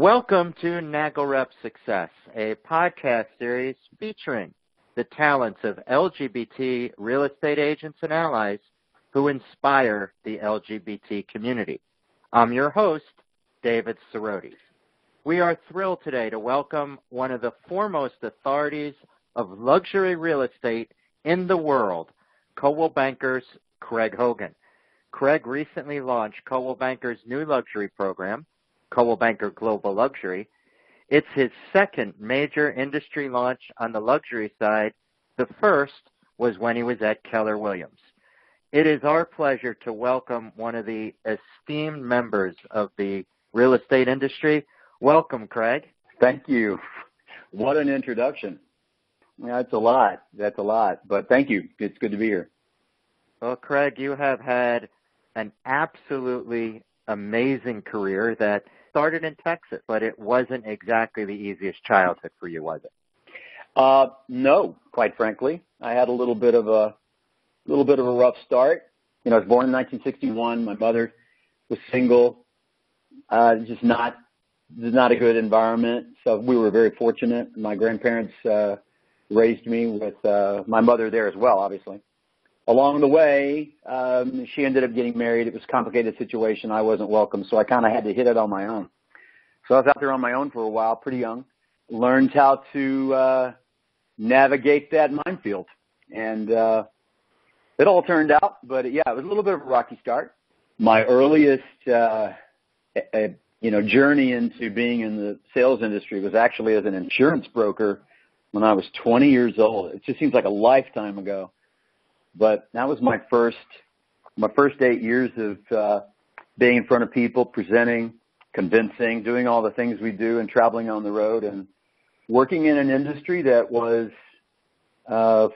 Welcome to NAGLREP Success, a podcast series featuring the talents of LGBT real estate agents and allies who inspire the LGBT community. I'm your host, David Cerrotis. We are thrilled today to welcome one of the foremost authorities of luxury real estate in the world, Coldwell Banker's Craig Hogan. Craig recently launched Coldwell Banker's new luxury program, Coldwell Banker Global Luxury. It's his second major industry launch on the luxury side. The first was when he was at Keller Williams. It is our pleasure to welcome one of the esteemed members of the real estate industry. Welcome, Craig. Thank you. What an introduction. That's a lot. But thank you. It's good to be here. Well, Craig, you have had an absolutely amazing career that started in Texas, but it wasn't exactly the easiest childhood for you, was it? No, quite frankly. I had a little bit of a rough start. I was born in 1961. My mother was single. Just not a good environment. So we were very fortunate. My grandparents raised me with my mother there as well, obviously. Along the way, she ended up getting married. It was a complicated situation. I wasn't welcome, so I kind of had to hit it on my own. So I was out there on my own for a while, pretty young. Learned how to navigate that minefield, and it all turned out. But yeah, it was a little bit of a rocky start. My earliest, journey into being in the sales industry was actually as an insurance broker when I was 20 years old. It just seems like a lifetime ago. But that was my first 8 years of being in front of people, presenting, convincing, doing all the things we do, and traveling on the road, and working in an industry that was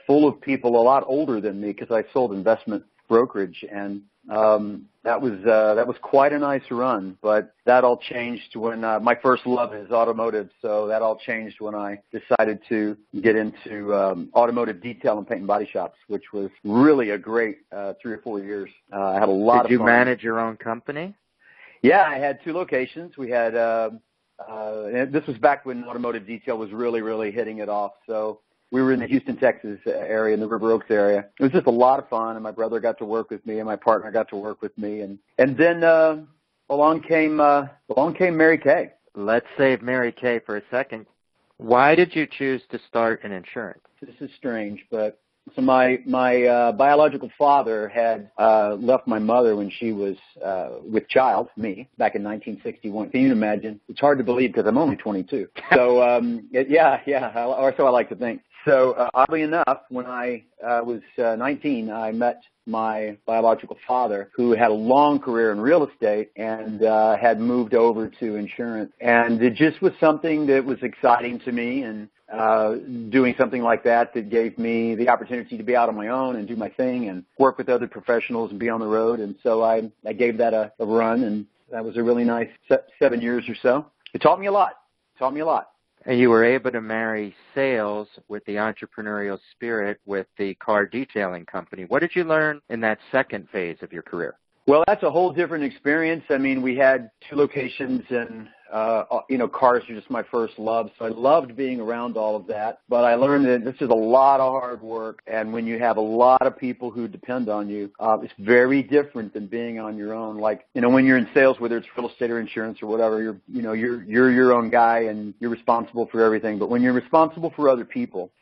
full of people a lot older than me, because I sold investment brokerage, and that was quite a nice run. But that all changed when my first love is automotive, so that all changed when I decided to get into automotive detail and paint and body shops, which was really a great 3 or 4 years. I had a lot of fun. Did you manage your own company? Yeah, I had 2 locations. We had this was back when automotive detail was really hitting it off. So we were in the Houston, Texas area, in the River Oaks area. It was just a lot of fun, and my brother got to work with me, and my partner got to work with me, and then along came Mary Kay. Let's save Mary Kay for a second. Why did you choose to start in insurance? This is strange, but so my biological father had left my mother when she was with child, me, back in 1961. Can you imagine? It's hard to believe because I'm only 22. So or so I like to think. So oddly enough, when I was 19, I met my biological father, who had a long career in real estate and had moved over to insurance. And it just was something that was exciting to me, and doing something like that gave me the opportunity to be out on my own and do my thing and work with other professionals and be on the road. And so I gave that a run, and that was a really nice 7 years or so. It taught me a lot. And you were able to marry sales with the entrepreneurial spirit with the car detailing company. What did you learn in that second phase of your career? Well, that's a whole different experience. I mean, we had 2 locations, and cars are just my first love. So I loved being around all of that. But I learned that this is a lot of hard work, and when you have a lot of people who depend on you, it's very different than being on your own. Like, when you're in sales, whether it's real estate or insurance or whatever, you're your own guy and you're responsible for everything. But when you're responsible for other people,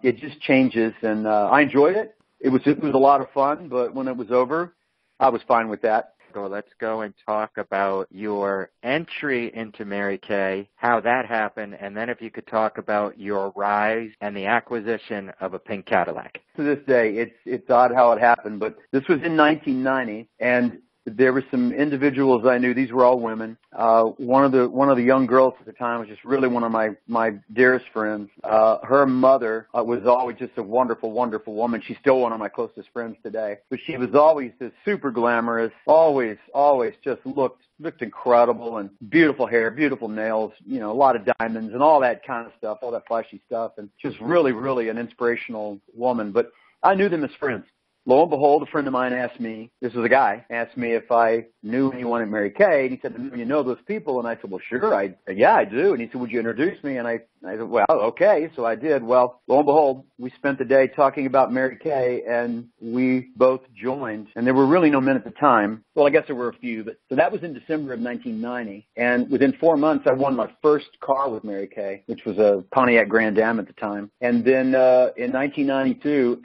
it just changes. And I enjoyed it. It was a lot of fun. But when it was over, I was fine with that. So let's go and talk about your entry into Mary Kay, how that happened, and then if you could talk about your rise and the acquisition of a pink Cadillac. To this day, it's odd how it happened, but this was in 1990, and there were some individuals I knew. These were all women. One of the young girls at the time was just really one of my dearest friends. Her mother was always just a wonderful, wonderful woman. She's still one of my closest friends today. But she was always this super glamorous, always just looked incredible, and beautiful hair, beautiful nails, a lot of diamonds and all that kind of stuff, all that flashy stuff. And just really, really an inspirational woman. But I knew them as friends. lo and behold, a friend of mine asked me, this was a guy, asked me if I knew anyone at Mary Kay. And he said, you know those people? And I said, well, sure, I do. And he said, would you introduce me? And I said, well, okay. So I did. Well, lo and behold, we spent the day talking about Mary Kay, and we both joined. And there were really no men at the time. Well, I guess there were a few. But so that was in December of 1990. And within 4 months, I won my first car with Mary Kay, which was a Pontiac Grand Am at the time. And then in 1992,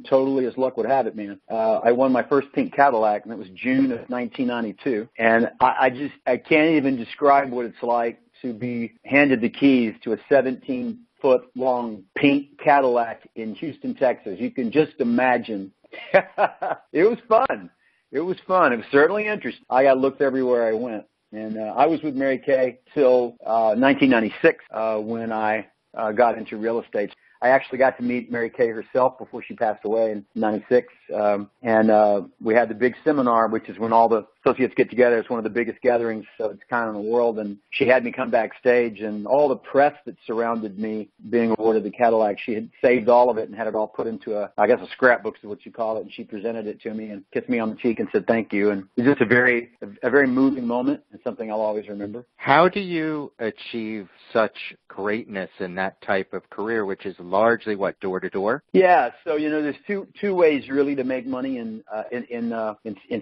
totally as luck would have it, man, I won my first pink Cadillac, and it was June of 1992. And I can't even describe what it's like to be handed the keys to a 17-foot-long pink Cadillac in Houston, Texas. You can just imagine. It was fun. It was fun. It was certainly interesting. I got looked everywhere I went. And I was with Mary Kay till 1996 when I got into real estate. I actually got to meet Mary Kay herself before she passed away in 96. And we had the big seminar, which is when all the associates get together. It's one of the biggest gatherings of its kind in the world. And she had me come backstage, and all the press that surrounded me being awarded the Cadillac, she had saved all of it and had it all put into a scrapbook is what you call it. And she presented it to me and kissed me on the cheek and said thank you. And it was just a very moving moment and something I'll always remember. How do you achieve such greatness in that type of career, which is largely door to door? Yeah, so there's two ways really to make money in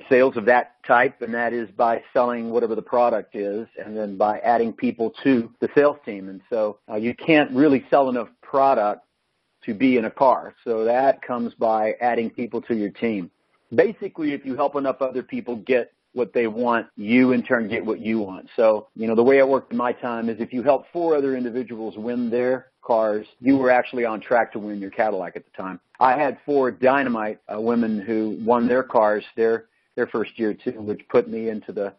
sales of that type, and that is by selling whatever the product is, and then by adding people to the sales team. And so you can't really sell enough product to be in a car, so that comes by adding people to your team. Basically, if you help enough other people get what they want, you in turn get what you want. So, the way it worked in my time is if you help 4 other individuals win their cars, you were actually on track to win your Cadillac at the time. I had 4 dynamite women who won their cars their first year too, which put me into the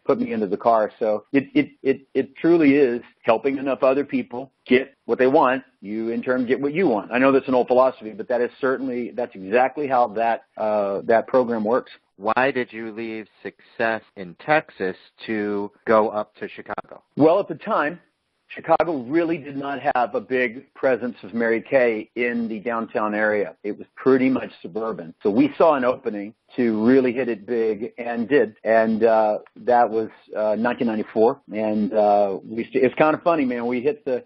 car. So it truly is helping enough other people get what they want. You in turn get what you want. I know that's an old philosophy, but that's exactly how that program works. Why did you leave success in Texas to go up to Chicago? Well, at the time, Chicago really did not have a big presence of Mary Kay in the downtown area. It was pretty much suburban. So we saw an opening to really hit it big and did. And that was 1994. And it's kind of funny, man. We hit the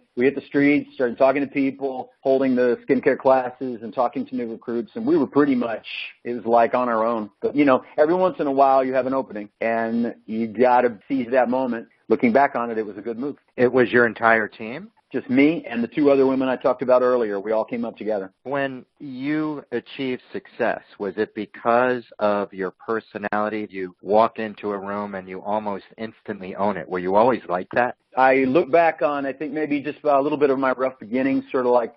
streets, started talking to people, holding the skincare classes and talking to new recruits. And we were pretty much, it was like on our own. But, every once in a while you have an opening and you got to seize that moment. Looking back on it, it was a good move. It was your entire team? Just me and the 2 other women I talked about earlier. We all came up together. When you achieved success, was it because of your personality? You walk into a room and you almost instantly own it. Were you always like that? I look back on, I think maybe just a little bit of my rough beginnings, sort of like,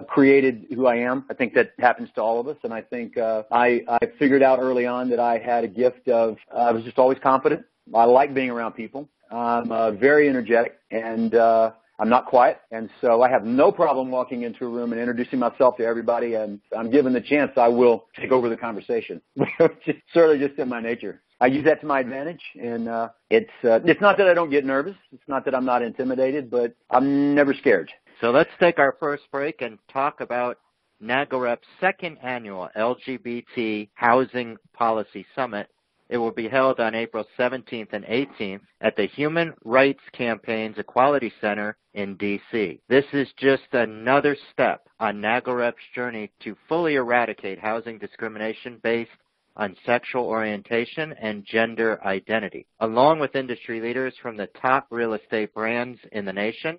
created who I am. I think that happens to all of us. And I think I figured out early on that I had a gift of, I was just always confident. I like being around people. I'm very energetic, and I'm not quiet. And so I have no problem walking into a room and introducing myself to everybody. And if I'm given the chance, I will take over the conversation. It's sort of just in my nature. I use that to my advantage, and it's not that I don't get nervous. It's not that I'm not intimidated, but I'm never scared. So let's take our first break and talk about NAGLREP's 2nd annual LGBT Housing Policy Summit. It will be held on April 17th and 18th at the Human Rights Campaign's Equality Center in D.C. This is just another step on NAGLREP's journey to fully eradicate housing discrimination based on sexual orientation and gender identity. Along with industry leaders from the top real estate brands in the nation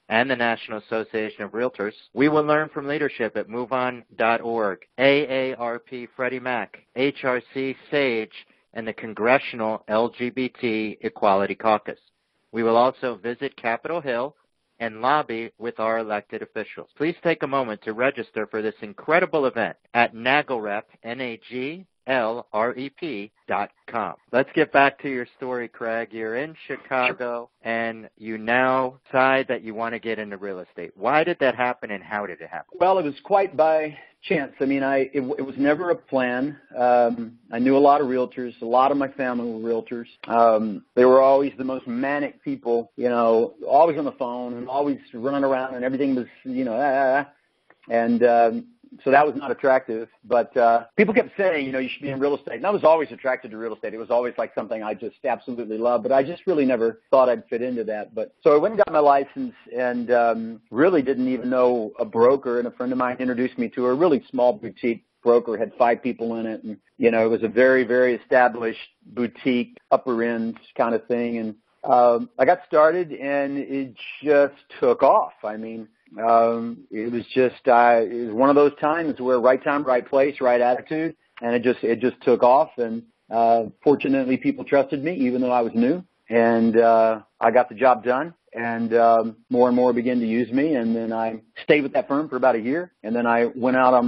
and the National Association of Realtors, we will learn from leadership at MoveOn.org, AARP Freddie Mac, HRC SAGE, and the Congressional LGBT Equality Caucus. We will also visit Capitol Hill and lobby with our elected officials. Please take a moment to register for this incredible event at NAGLREP, NAGLREP.com. Let's get back to your story, Craig. You're in Chicago, and you now decide that you want to get into real estate. Why did that happen, and how did it happen? Well, it was quite by chance. I mean, it was never a plan. I knew a lot of realtors. A lot of my family were realtors. They were always the most manic people, always on the phone and always running around, and everything was, And So that was not attractive. But people kept saying, you should be in real estate. And I was always attracted to real estate. It was always like something I just absolutely loved. But I just really never thought I'd fit into that. But so I went and got my license and really didn't even know a broker. And a friend of mine introduced me to a really small boutique broker, had 5 people in it. And, it was a very, very established boutique, upper end kind of thing. And I got started and it just took off. I mean, it was one of those times where right time, right place, right attitude, and it just took off. And fortunately, people trusted me, even though I was new, and I got the job done. And more and more began to use me. And then I stayed with that firm for about a year, and then I went out on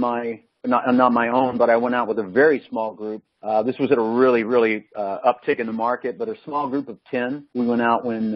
not my own, but I went out with a very small group. This was at a really, really uptick in the market, but a small group of 10. We went out when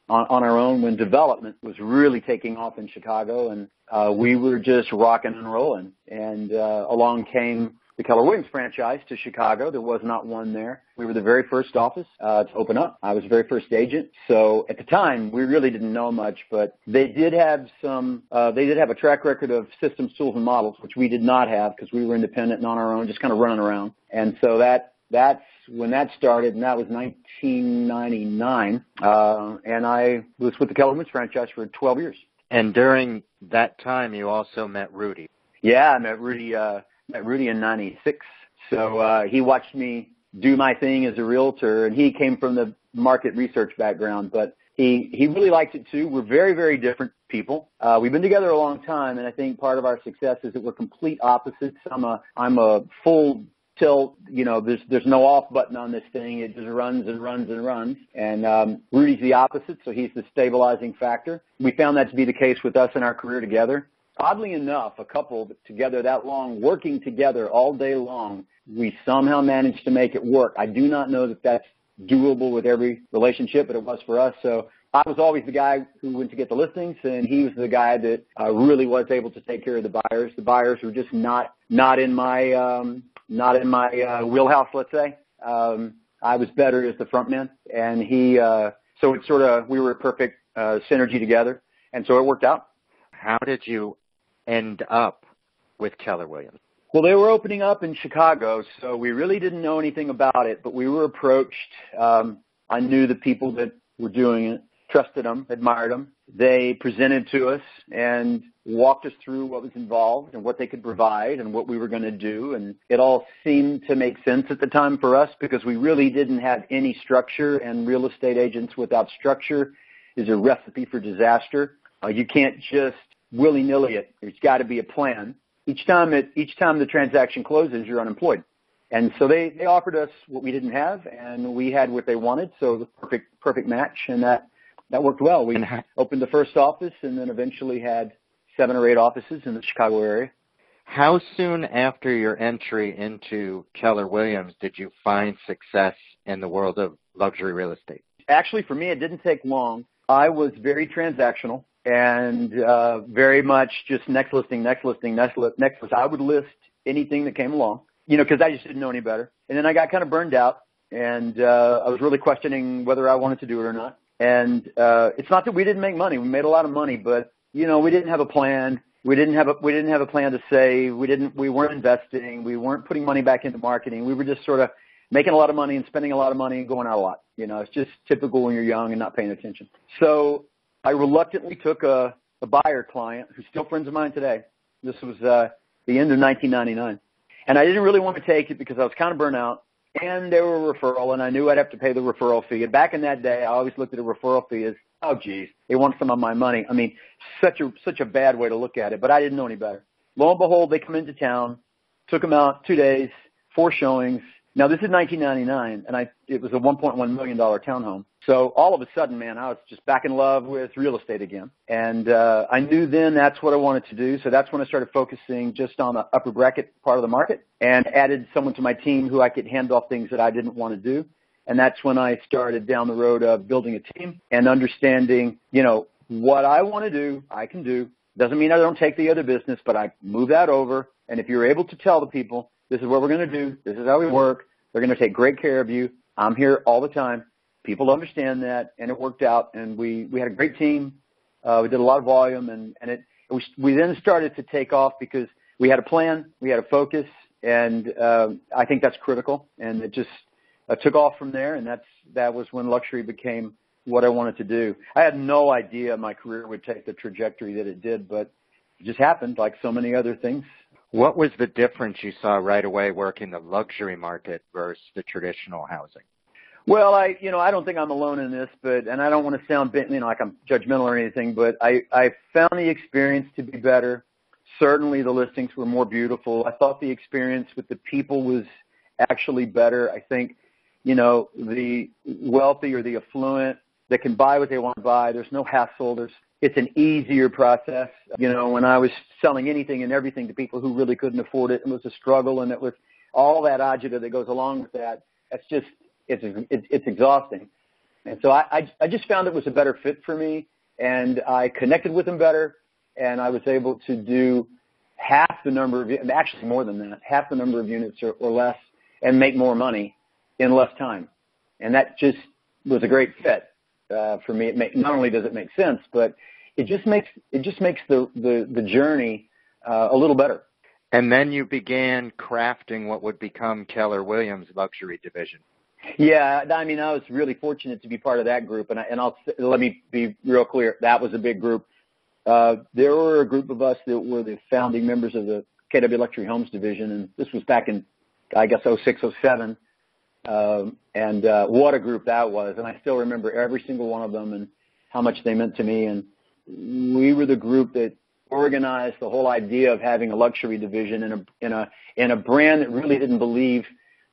on our own when development was really taking off in Chicago, and we were just rocking and rolling. And along came the Keller Williams franchise to Chicago. There was not one there. We were the very first office to open up. I was the very first agent. So at the time, we really didn't know much, but they did have a track record of systems, tools, and models, which we did not have because we were independent and on our own, just kind of running around. And so that's when that started, and that was 1999. And I was with the Keller Williams franchise for 12 years. And during that time, you also met Rudy. Yeah, I met Rudy in 96. So he watched me do my thing as a realtor, and he came from the market research background, but he really liked it too. We're very, very different people. We've been together a long time, and I think part of our success is that we're complete opposites. I'm a full tilt, there's no off button on this thing. It just runs and runs and runs. And Rudy's the opposite, so he's the stabilizing factor. We found that to be the case with us in our career together. Oddly enough, a couple together that long, working together all day long, we somehow managed to make it work. I do not know that that's doable with every relationship, but it was for us. So I was always the guy who went to get the listings, and he was the guy that really was able to take care of the buyers. The buyers were just not in my wheelhouse, let's say. I was better as the front man, and so it's we were a perfect synergy together, and so it worked out. How did you end up with Keller Williams? Well, they were opening up in Chicago, so we really didn't know anything about it, but we were approached. I knew the people that were doing it, trusted them, admired them. They presented to us and walked us through what was involved and what they could provide and what we were going to do. And it all seemed to make sense at the time for us because we really didn't have any structure, and real estate agents without structure is a recipe for disaster. You can't just willy-nilly it. There's got to be a plan. Each time the transaction closes, you're unemployed. And so they offered us what we didn't have, and we had what they wanted, so it was a perfect match, and that worked well. We opened the first office and then eventually had 7 or 8 offices in the Chicago area. How soon after your entry into Keller Williams did you find success in the world of luxury real estate? Actually, for me, it didn't take long. I was very transactional and very much just next listing. I would list anything that came along, because I just didn't know any better. And then I got kind of burned out, and I was really questioning whether I wanted to do it or not. And it's not that we didn't make money. We made a lot of money, but we didn't have a plan. We didn't have a plan to save. We weren't investing. We weren't putting money back into marketing. We were just sort of making a lot of money and spending a lot of money and going out a lot. It's just typical when you're young and not paying attention. So I reluctantly took a buyer client who's still friends of mine today. This was the end of 1999. And I didn't really want to take it because I was kind of burnt out. And they were a referral, and I knew I'd have to pay the referral fee. And back in that day, I always looked at a referral fee as, oh, geez, they want some of my money. I mean, such a bad way to look at it, but I didn't know any better. Lo and behold, they come into town, took them out 2 days, 4 showings. Now, this is 1999, and it was a $1.1 million townhome. So all of a sudden, man, I was just back in love with real estate again. And I knew then that's what I wanted to do. So that's when I started focusing just on the upper bracket part of the market and added someone to my team who I could hand off things that I didn't want to do. And that's when I started down the road of building a team and understanding, what I want to do, I can do. Doesn't mean I don't take the other business, but I move that over. And if you're able to tell the people, this is what we're going to do, this is how we work, they're going to take great care of you. I'm here all the time. People understand that, and it worked out. And we had a great team. We did a lot of volume, and we then started to take off because we had a plan, we had a focus, and I think that's critical. And it just took off from there, and that was when luxury became what I wanted to do. I had no idea my career would take the trajectory that it did, but it just happened like so many other things. What was the difference you saw right away working the luxury market versus the traditional housing? Well, I don't think I'm alone in this, and I don't want to sound, like I'm judgmental or anything, but I found the experience to be better. Certainly the listings were more beautiful. I thought the experience with the people was actually better. I think, the wealthy or the affluent, they can buy what they want to buy. There's no hassle. It's an easier process. When I was selling anything and everything to people who really couldn't afford it, it was a struggle, and it was all that agita that goes along with that. It's exhausting. And so I just found it was a better fit for me, and I connected with them better, and I was able to do half the number of, actually more than that, half the number of units or less, and make more money in less time. And that just was a great fit for me. Not only does it make sense, but it just makes the journey a little better. And then you began crafting what would become Keller Williams Luxury Division. Yeah, I was really fortunate to be part of that group, and let me be real clear. That was a big group. There were a group of us that were the founding members of the KW Luxury Homes Division, and this was back in, I guess, 06, 07. And what a group that was. And I still remember every single one of them and how much they meant to me. And we were the group that organized the whole idea of having a luxury division in a brand that really didn't believe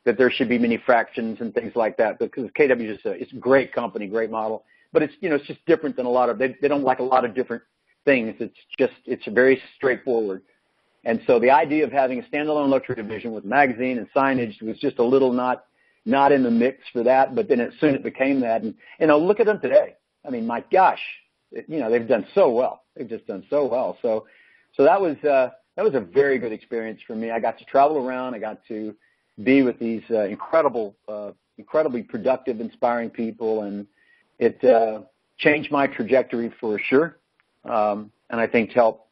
that there should be many fractions and things like that, because KW is it's a great company, great model, but it's just different than a lot of, they don't like a lot of different things. It's very straightforward. And so the idea of having a standalone luxury division with magazine and signage was just a little not in the mix for that, but then soon it became that. And look at them today. My gosh, they've done so well. They've just done so well. So that was a very good experience for me. I got to travel around. I got to be with these incredibly productive, inspiring people, and it changed my trajectory for sure. And I think helped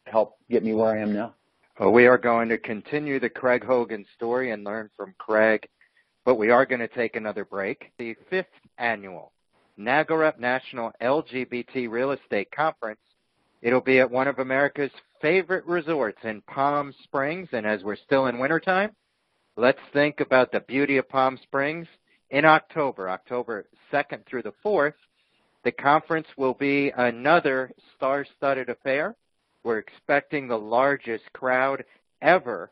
get me where I am now. Well, we are going to continue the Craig Hogan story and learn from Craig, but we are going to take another break. The 5th annual NAGLREP National LGBT Real Estate Conference. It'll be at one of America's favorite resorts in Palm Springs, and as we're still in wintertime, let's think about the beauty of Palm Springs. In October 2nd through the 4th, the conference will be another star-studded affair. We're expecting the largest crowd ever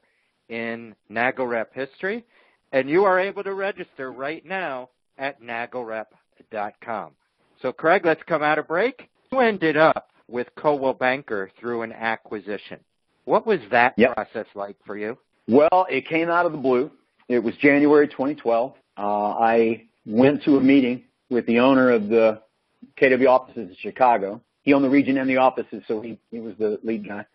in NAGLREP history, and you are able to register right now at NAGLREP.com. So, Craig, let's come out of break. You ended up with Coldwell Banker through an acquisition. What was that process like for you? Well, it came out of the blue. It was January 2012. I went to a meeting with the owner of the KW offices in Chicago. He owned the region and the offices, so he was the lead guy.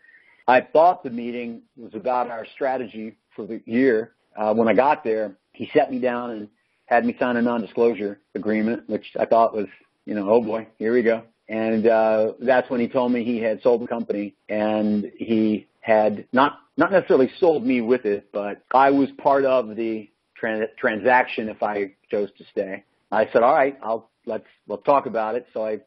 I thought the meeting was about our strategy for the year. When I got there, he sat me down and had me sign a non-disclosure agreement, which I thought was, oh boy, here we go. And that's when he told me he had sold the company, and he had not necessarily sold me with it, but I was part of the transaction if I chose to stay. I said, all right, let's talk about it. So I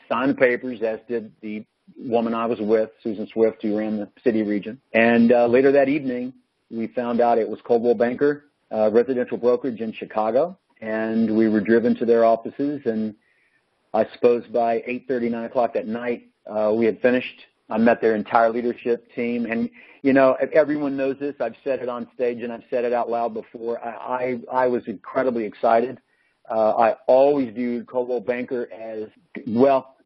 signed the papers, as did the woman I was with, Susan Swift, who ran the city region. And later that evening, we found out it was Coldwell Banker, residential brokerage in Chicago, and we were driven to their offices, and I suppose by 8:30, 9 o'clock that night, we had finished. I met their entire leadership team, and, everyone knows this. I've said it on stage, and I've said it out loud before. I was incredibly excited. I always viewed Coldwell Banker as,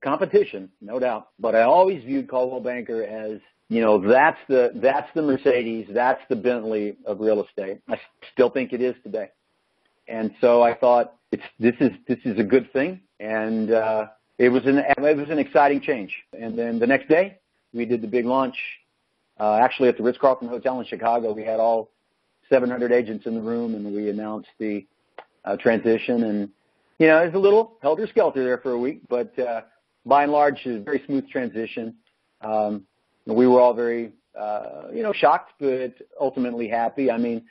competition, no doubt, but I always viewed Coldwell Banker as, that's the Mercedes, that's the Bentley of real estate. I still think it is today. And so I thought this is a good thing, and it was an exciting change. And then the next day, we did the big launch, actually at the Ritz-Carlton Hotel in Chicago. We had all 700 agents in the room, and we announced the transition. And it was a little helter-skelter there for a week, but by and large, it was a very smooth transition. We were all very shocked, but ultimately happy. I mean,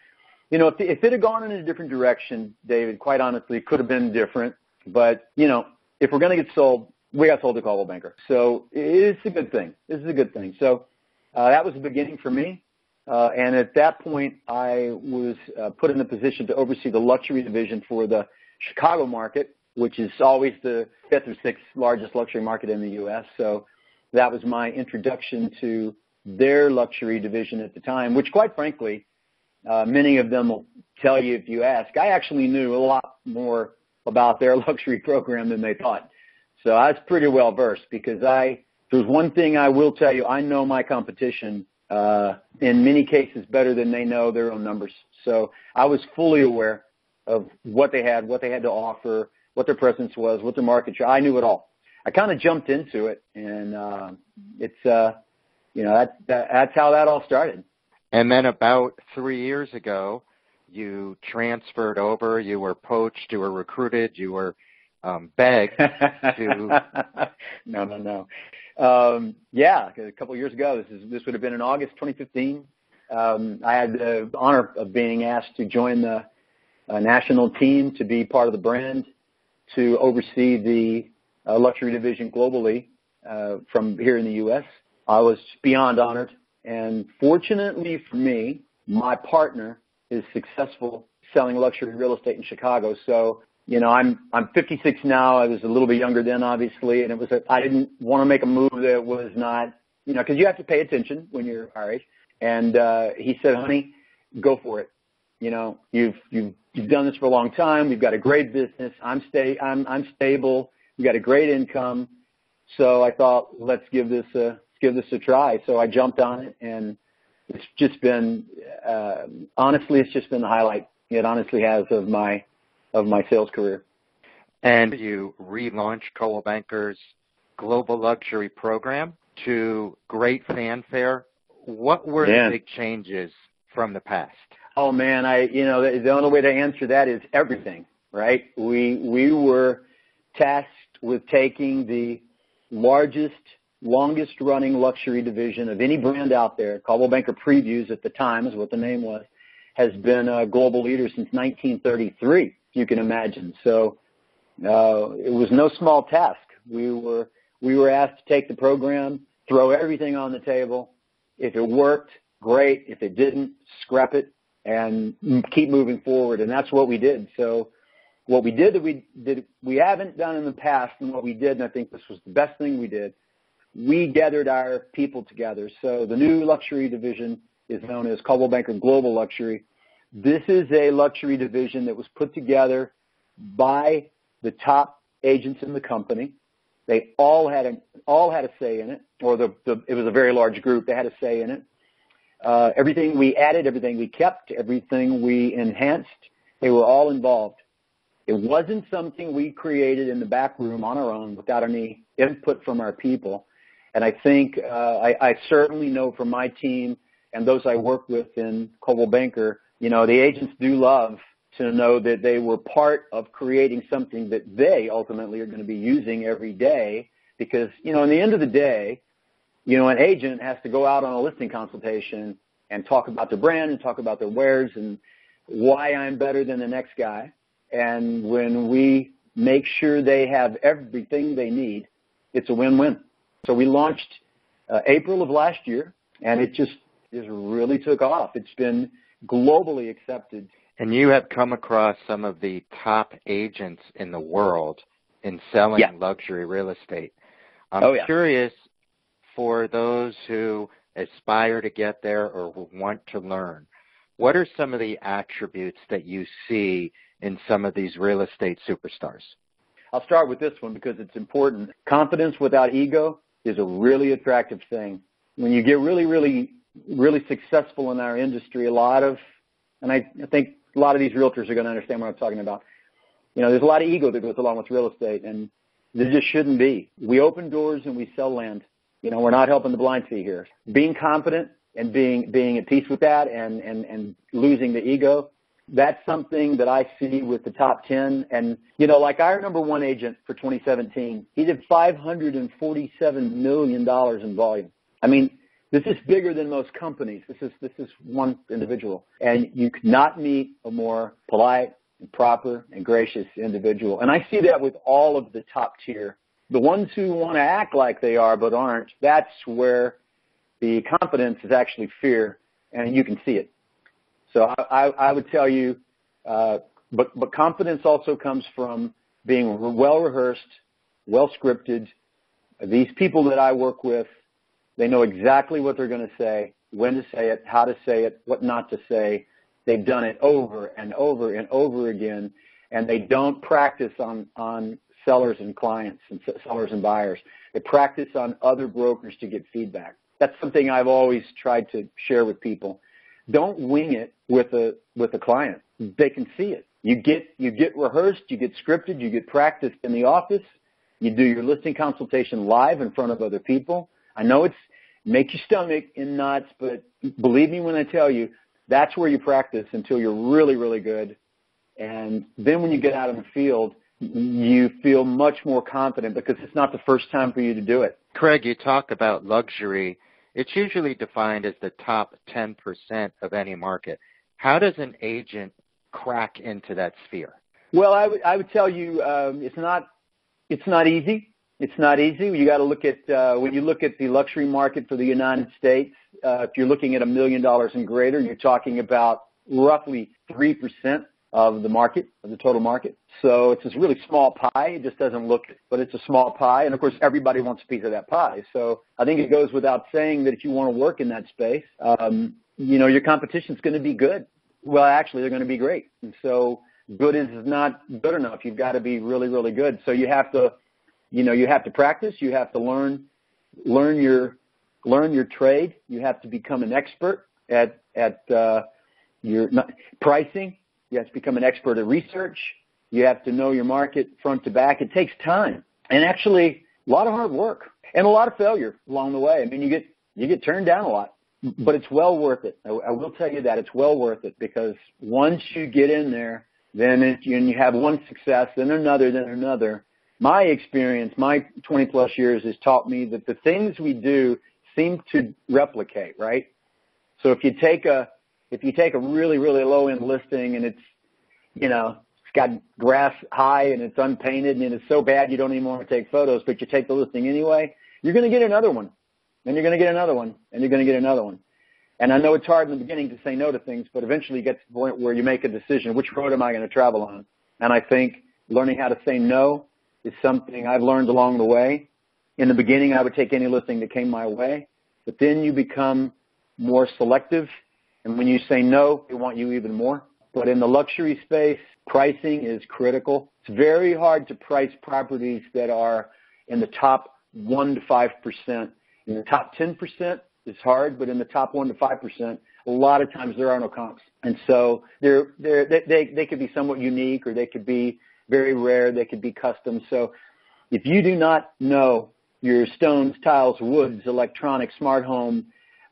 if it had gone in a different direction, David, quite honestly, it could have been different. But, if we're going to get sold, we got sold to Coldwell Banker. So it's a good thing. This is a good thing. So that was the beginning for me. And at that point, I was put in the position to oversee the luxury division for the Chicago market, which is always the fifth or sixth largest luxury market in the U.S. So that was my introduction to their luxury division at the time, which quite frankly, many of them will tell you if you ask. I actually knew a lot more about their luxury program than they thought. So I was pretty well versed because there's one thing I will tell you, I know my competition in many cases better than they know their own numbers. So I was fully aware of what they had to offer, what their presence was, what their market share. I knew it all. I kind of jumped into it, and that's how that all started. And then about 3 years ago, you transferred over. You were poached. You were recruited. You were begged to. No. A couple of years ago. This would have been in August 2015. I had the honor of being asked to join the national team to be part of the brand, to oversee the luxury division globally from here in the U.S. I was beyond honored, and fortunately for me, my partner is successful selling luxury real estate in Chicago. So, I'm 56 now. I was a little bit younger then, obviously, and I didn't want to make a move that was not, because you have to pay attention when you're our age. And he said, "Honey, go for it. You've done this for a long time. We've got a great business. I'm stable. We've got a great income." So I thought, let's give this a try. So I jumped on it, and it's just been honestly, it's just been the highlight. It honestly has of my sales career. And you relaunched Coldwell Banker's global luxury program to great fanfare. What were the big changes from the past? Oh man, the only way to answer that is everything, right? We were tasked with taking the largest, longest running luxury division of any brand out there. Coldwell Banker Previews at the time is what the name was, has been a global leader since 1933, if you can imagine. So it was no small task. We were asked to take the program, throw everything on the table. If it worked, great. If it didn't, scrap it and keep moving forward. And that's what we did. So what we did that we haven't done in the past, and what we did, and I think this was the best thing we did, we gathered our people together. So the new luxury division is known as Coldwell Banker Global Luxury. This is a luxury division that was put together by the top agents in the company. They all had a say in it, or it was a very large group. They had a say in it. Everything we added, everything we kept, everything we enhanced, they were all involved. It wasn't something we created in the back room on our own without any input from our people. And I think I certainly know from my team and those I work with in Coldwell Banker, the agents do love to know that they were part of creating something that they ultimately are going to be using every day. Because, in the end of the day, an agent has to go out on a listing consultation and talk about their brand and talk about their wares and why I'm better than the next guy. And when we make sure they have everything they need, it's a win-win. So we launched April of last year, and it just really took off. It's been globally accepted. And you have come across some of the top agents in the world in selling luxury real estate. I'm curious, for those who aspire to get there or who want to learn, what are some of the attributes that you see in some of these real estate superstars? I'll start with this one because it's important. Confidence without ego is a really attractive thing. When you get really, really, really successful in our industry, and I think a lot of these realtors are going to understand what I'm talking about. There's a lot of ego that goes along with real estate, and there just shouldn't be. We open doors and we sell land. We're not helping the blind see here. Being confident and being at peace with that and losing the ego, that's something that I see with the top 10. And, like our number one agent for 2017, he did $547 million in volume. I mean, This is bigger than most companies. This is one individual. And you could not meet a more polite and proper and gracious individual. And I see that with all of the top tier. The ones who want to act like they are but aren't, that's where the confidence is actually fear, and you can see it. So I would tell you, but confidence also comes from being well-rehearsed, well-scripted. These people that I work with, they know exactly what they're going to say, when to say it, how to say it, what not to say. They've done it over and over and over again, and they don't practice on sellers and clients and sellers and buyers. They practice on other brokers to get feedback. That's something I've always tried to share with people. Don't wing it with a client. They can see it. You get rehearsed, you get scripted, you get practiced in the office. You do your listing consultation live in front of other people. I know it's make your stomach in knots, but believe me when I tell you, that's where you practice until you're really, really good. And then when you get out in the field, you feel much more confident because it's not the first time for you to do it. Craig, you talk about luxury. It's usually defined as the top 10% of any market. How does an agent crack into that sphere? Well, I would tell you it's not easy. It's not easy. You got to look at when you look at the luxury market for the United States. If you're looking at $1 million and greater, you're talking about roughly 3% of the market, of the total market. So it's this really small pie. It just doesn't look it, but it's a small pie. And, of course, everybody wants a piece of that pie. So I think it goes without saying that if you want to work in that space, your competition's going to be good. Well, actually, they're going to be great. And so good is not good enough. You've got to be really, really good. So you have to, you have to practice. You have to learn your trade. You have to become an expert at your pricing. You have to become an expert at research. You have to know your market front to back. It takes time and actually a lot of hard work and a lot of failure along the way. I mean, you get turned down a lot, but it's well worth it. I will tell you that it's well worth it because once you get in there, then you have one success, then another. My experience, my 20 plus years has taught me that the things we do seem to replicate, right? So if you take a really, really low end listing and it's got grass high and it's unpainted and it's so bad you don't even want to take photos, but you take the listing anyway, you're going to get another one, and you're going to get another one, and you're going to get another one. And I know it's hard in the beginning to say no to things, but eventually you get to the point where you make a decision, which road am I going to travel on? And I think learning how to say no is something I've learned along the way. In the beginning, I would take any listing that came my way, but then you become more selective. And when you say no, they want you even more. But in the luxury space, pricing is critical. It's very hard to price properties that are in the top 1 to 5%. In the top 10% is hard, but in the top 1 to 5%, a lot of times there are no comps. And so they could be somewhat unique, or they could be very rare. They could be custom. So if you do not know your stones, tiles, woods, electronics, smart home,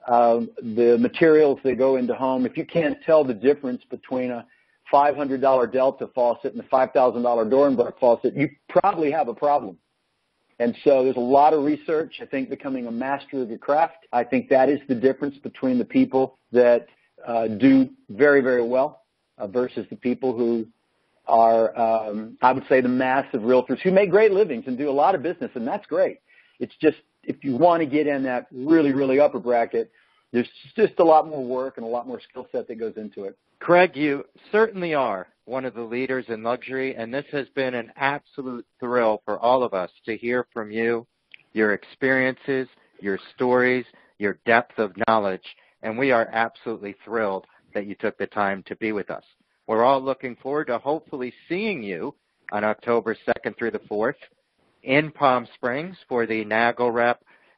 the materials that go into home, if you can't tell the difference between a $500 Delta faucet and a $5,000 Dornbach faucet, you probably have a problem. And so there's a lot of research. I think becoming a master of your craft, I think that is the difference between the people that do very, very well versus the people who are, I would say, the mass of realtors who make great livings and do a lot of business, and that's great. It's just if you want to get in that really, really upper bracket, there's just a lot more work and a lot more skill set that goes into it. Craig, you certainly are one of the leaders in luxury, and this has been an absolute thrill for all of us to hear from you, your experiences, your stories, your depth of knowledge, and we are absolutely thrilled that you took the time to be with us. We're all looking forward to hopefully seeing you on October 2nd through the 4th in Palm Springs for the NAGLREP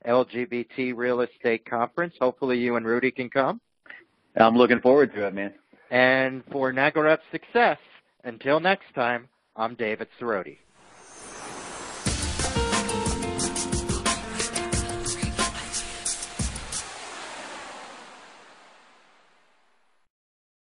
LGBT Real Estate Conference. Hopefully you and Rudy can come. I'm looking forward to it, man. And for NAGLREP Success, until next time, I'm David Cerroti.